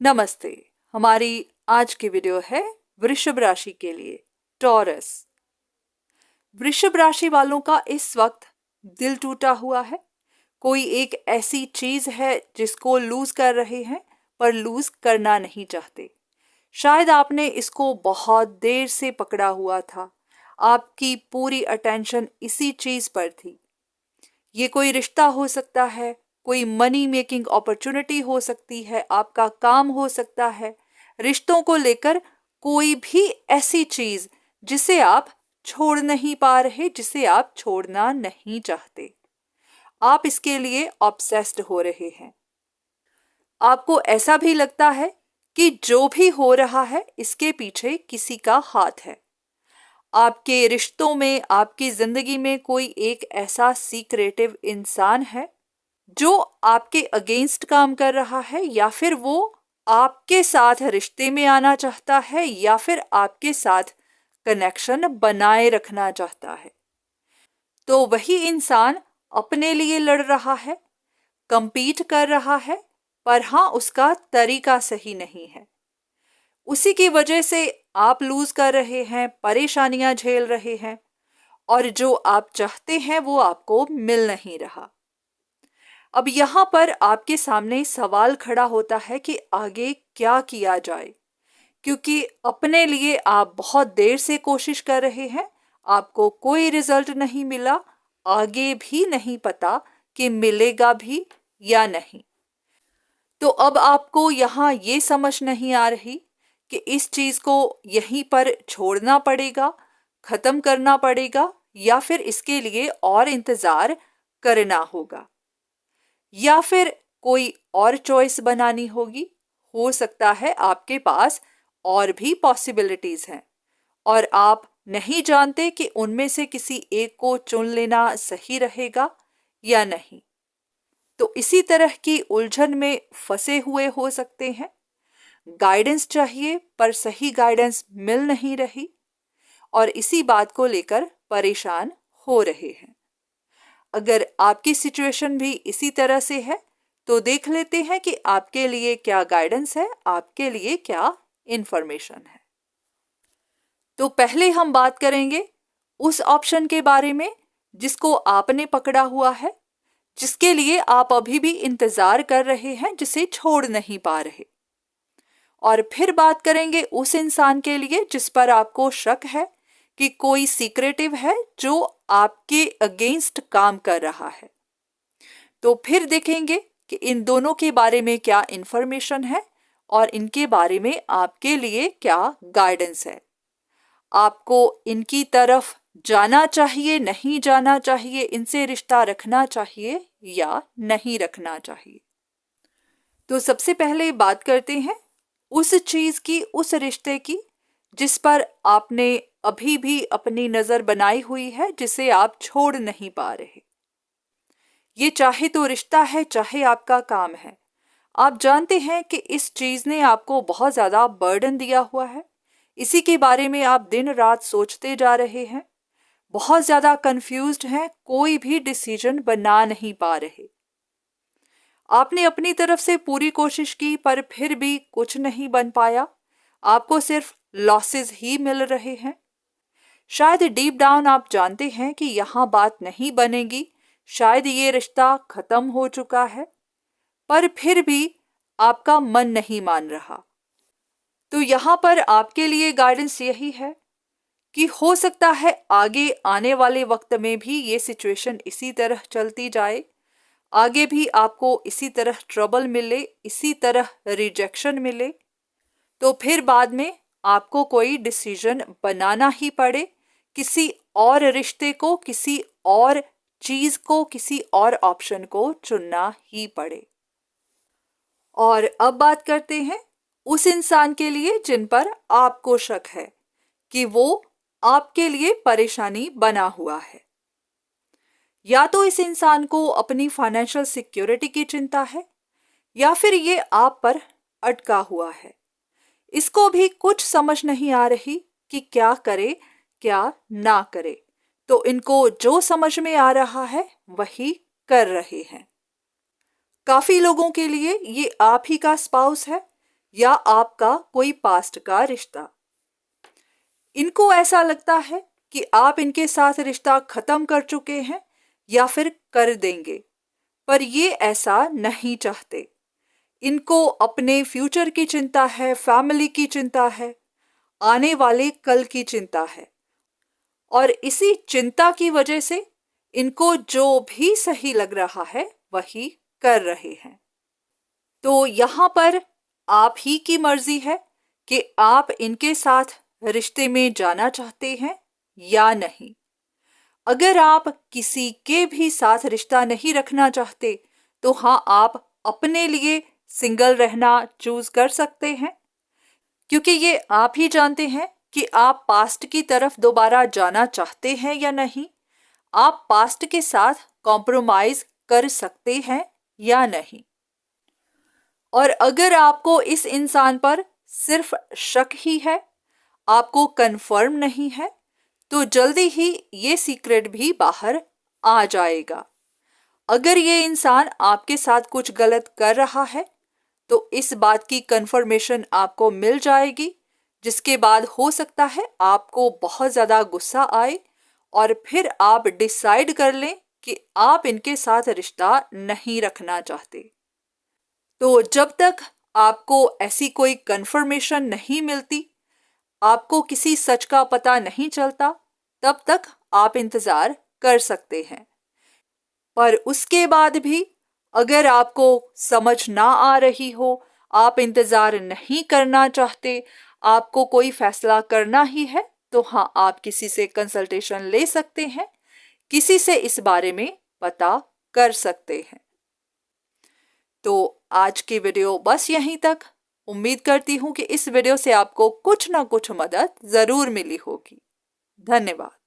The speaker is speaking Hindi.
नमस्ते। हमारी आज की वीडियो है वृषभ राशि के लिए, टॉरस। वृषभ राशि वालों का इस वक्त दिल टूटा हुआ है। कोई एक ऐसी चीज है जिसको लूज कर रहे हैं पर लूज करना नहीं चाहते। शायद आपने इसको बहुत देर से पकड़ा हुआ था। आपकी पूरी अटेंशन इसी चीज पर थी। ये कोई रिश्ता हो सकता है, कोई मनी मेकिंग अपॉर्चुनिटी हो सकती है, आपका काम हो सकता है, रिश्तों को लेकर कोई भी ऐसी चीज जिसे आप छोड़ नहीं पा रहे, जिसे आप छोड़ना नहीं चाहते। आप इसके लिए ऑब्सेस्ड हो रहे हैं। आपको ऐसा भी लगता है कि जो भी हो रहा है इसके पीछे किसी का हाथ है। आपके रिश्तों में, आपकी जिंदगी में कोई एक ऐसा सीक्रेटिव इंसान है जो आपके अगेंस्ट काम कर रहा है, या फिर वो आपके साथ रिश्ते में आना चाहता है, या फिर आपके साथ कनेक्शन बनाए रखना चाहता है। तो वही इंसान अपने लिए लड़ रहा है, compete कर रहा है, पर हाँ, उसका तरीका सही नहीं है। उसी की वजह से आप लूज कर रहे हैं, परेशानियां झेल रहे हैं, और जो आप चाहते हैं वो आपको मिल नहीं रहा। अब यहाँ पर आपके सामने सवाल खड़ा होता है कि आगे क्या किया जाए, क्योंकि अपने लिए आप बहुत देर से कोशिश कर रहे हैं, आपको कोई रिजल्ट नहीं मिला, आगे भी नहीं पता कि मिलेगा भी या नहीं। तो अब आपको यहाँ ये समझ नहीं आ रही कि इस चीज को यहीं पर छोड़ना पड़ेगा, खत्म करना पड़ेगा, या फिर इसके लिए और इंतजार करना होगा, या फिर कोई और चॉइस बनानी होगी। हो सकता है आपके पास और भी पॉसिबिलिटीज हैं और आप नहीं जानते कि उनमें से किसी एक को चुन लेना सही रहेगा या नहीं। तो इसी तरह की उलझन में फंसे हुए हो सकते हैं। गाइडेंस चाहिए पर सही गाइडेंस मिल नहीं रही, और इसी बात को लेकर परेशान हो रहे हैं। अगर आपकी सिचुएशन भी इसी तरह से है तो देख लेते हैं कि आपके लिए क्या गाइडेंस है, आपके लिए क्या इंफॉर्मेशन है। तो पहले हम बात करेंगे उस ऑप्शन के बारे में जिसको आपने पकड़ा हुआ है, जिसके लिए आप अभी भी इंतजार कर रहे हैं, जिसे छोड़ नहीं पा रहे। और फिर बात करेंगे उस इंसान के लिए जिस पर आपको शक है कि कोई सीक्रेटिव है जो आपके अगेंस्ट काम कर रहा है। तो फिर देखेंगे कि इन दोनों के बारे में क्या इंफॉर्मेशन है और इनके बारे में आपके लिए क्या गाइडेंस है। आपको इनकी तरफ जाना चाहिए, नहीं जाना चाहिए, इनसे रिश्ता रखना चाहिए या नहीं रखना चाहिए। तो सबसे पहले बात करते हैं उस चीज की, उस रिश्ते की जिस पर आपने अभी भी अपनी नजर बनाई हुई है, जिसे आप छोड़ नहीं पा रहे। ये चाहे तो रिश्ता है, चाहे आपका काम है। आप जानते हैं कि इस चीज ने आपको बहुत ज्यादा बर्डन दिया हुआ है। इसी के बारे में आप दिन रात सोचते जा रहे हैं, बहुत ज्यादा कंफ्यूज्ड हैं, कोई भी डिसीजन बना नहीं पा रहे। आपने अपनी तरफ से पूरी कोशिश की पर फिर भी कुछ नहीं बन पाया। आपको सिर्फ लॉसेस ही मिल रहे हैं। शायद डीप डाउन आप जानते हैं कि यहाँ बात नहीं बनेगी, शायद ये रिश्ता खत्म हो चुका है, पर फिर भी आपका मन नहीं मान रहा। तो यहाँ पर आपके लिए गाइडेंस यही है कि हो सकता है आगे आने वाले वक्त में भी ये सिचुएशन इसी तरह चलती जाए, आगे भी आपको इसी तरह ट्रबल मिले, इसी तरह रिजेक्शन मिले, तो फिर बाद में आपको कोई डिसीजन बनाना ही पड़े, किसी और रिश्ते को, किसी और चीज को, किसी और ऑप्शन को चुनना ही पड़े। और अब बात करते हैं उस इंसान के लिए जिन पर आपको शक है कि वो आपके लिए परेशानी बना हुआ है। या तो इस इंसान को अपनी फाइनेंशियल सिक्योरिटी की चिंता है, या फिर ये आप पर अटका हुआ है। इसको भी कुछ समझ नहीं आ रही कि क्या करे क्या ना करे, तो इनको जो समझ में आ रहा है वही कर रहे हैं। काफी लोगों के लिए ये आप ही का स्पाउस है, या आपका कोई पास्ट का रिश्ता। इनको ऐसा लगता है कि आप इनके साथ रिश्ता खत्म कर चुके हैं या फिर कर देंगे, पर ये ऐसा नहीं चाहते। इनको अपने फ्यूचर की चिंता है, फैमिली की चिंता है, आने वाले कल की चिंता है, और इसी चिंता की वजह से इनको जो भी सही लग रहा है वही कर रहे हैं। तो यहाँ पर आप ही की मर्जी है कि आप इनके साथ रिश्ते में जाना चाहते हैं या नहीं। अगर आप किसी के भी साथ रिश्ता नहीं रखना चाहते तो हाँ, आप अपने लिए सिंगल रहना चूज कर सकते हैं, क्योंकि ये आप ही जानते हैं कि आप पास्ट की तरफ दोबारा जाना चाहते हैं या नहीं, आप पास्ट के साथ कॉम्प्रोमाइज कर सकते हैं या नहीं। और अगर आपको इस इंसान पर सिर्फ शक ही है, आपको कंफर्म नहीं है, तो जल्दी ही ये सीक्रेट भी बाहर आ जाएगा। अगर ये इंसान आपके साथ कुछ गलत कर रहा है तो इस बात की कंफर्मेशन आपको मिल जाएगी, जिसके बाद हो सकता है आपको बहुत ज़्यादा गुस्सा आए और फिर आप डिसाइड कर लें कि आप इनके साथ रिश्ता नहीं रखना चाहते। तो जब तक आपको ऐसी कोई कंफर्मेशन नहीं मिलती, आपको किसी सच का पता नहीं चलता, तब तक आप इंतज़ार कर सकते हैं। पर उसके बाद भी अगर आपको समझ ना आ रही हो, आप इंतज़ार नहीं करना चाहते, आपको कोई फैसला करना ही है, तो हाँ, आप किसी से कंसल्टेशन ले सकते हैं, किसी से इस बारे में पता कर सकते हैं। तो आज की वीडियो बस यहीं तक। उम्मीद करती हूँ कि इस वीडियो से आपको कुछ ना कुछ मदद ज़रूर मिली होगी। धन्यवाद।